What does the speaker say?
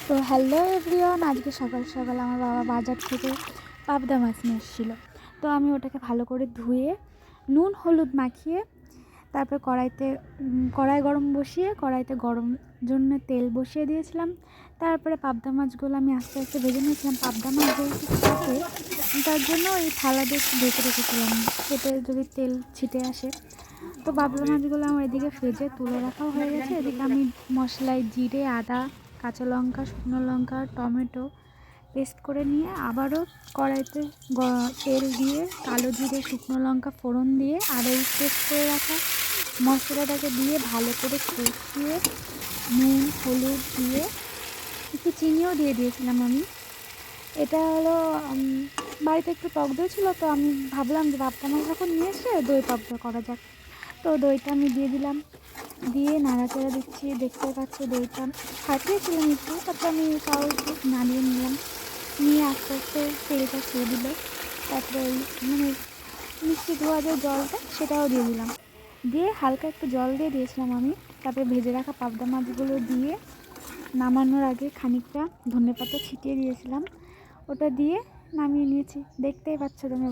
তো hello everyone, আজকে সকাল সকাল আমার বাবা বাজার থেকে পাবদা মাছ নিয়ে এসেছিলো। তো আমি ওটাকে ভালো করে ধুয়ে নুন হলুদ মাখিয়ে তারপর কড়াই গরম বসিয়ে কড়াইতে গরম জন্য তেল বসিয়ে দিয়েছিলাম। তারপরে পাবদা মাছগুলো আমি আস্তে আস্তে ভেজে নিয়েছিলাম। পাবদা মাছ যেহেতু থাকে তার জন্য এই থালা দিয়ে একটু ঢেকে রেখেছিলাম, এতে যদি তেল ছিটে আসে। তো পাবদা মাছগুলো আমার এদিকে ভেজে তুলে রাখাও হয়ে গেছে। এদিকে আমি মশলায় জিরে, আদা, কাঁচা লঙ্কা, শুকনো লঙ্কা, টমেটো পেস্ট করে নিয়ে আবারও কড়াইতে তেল দিয়ে কালো জিরে, শুকনো লঙ্কা ফোড়ন দিয়ে আর এই পেস্ট করে রাখা মশলাটাকে দিয়ে ভালো করে কষিয়ে নুন হলুদ দিয়ে একটু চিনিও দিয়ে দিয়েছিলাম আমি। এটা হলো বাড়িতে একটু টক দই ছিল, তো আমি ভাবলাম যে পাবদা মাছ যখন নিয়ে এসে দই পাবদা করা যাক। তো দইটা আমি দিয়ে দিলাম, দিয়ে নাড়াচাড়া দিচ্ছি। দেখতে পাচ্ছি দইটা ফাটিয়েছিলাম একটু, তারপর আমি তাও একটু নাড়িয়ে নিলাম, নিয়ে আস্তে আস্তে তেলটা ছেড়ে দিল। তারপরে ওই মিষ্টি ধোয়া যে জলটা সেটাও দিয়ে দিলাম, দিয়ে হালকা একটু জল দিয়ে দিয়েছিলাম আমি। তারপরে ভেজে রাখা পাবদা মাছগুলো দিয়ে নামানোর আগে খানিকটা ধনেপাতা ছিটিয়ে দিয়েছিলাম, ওটা দিয়ে নামিয়ে নিয়েছি। দেখতেই পাচ্ছ তুমি।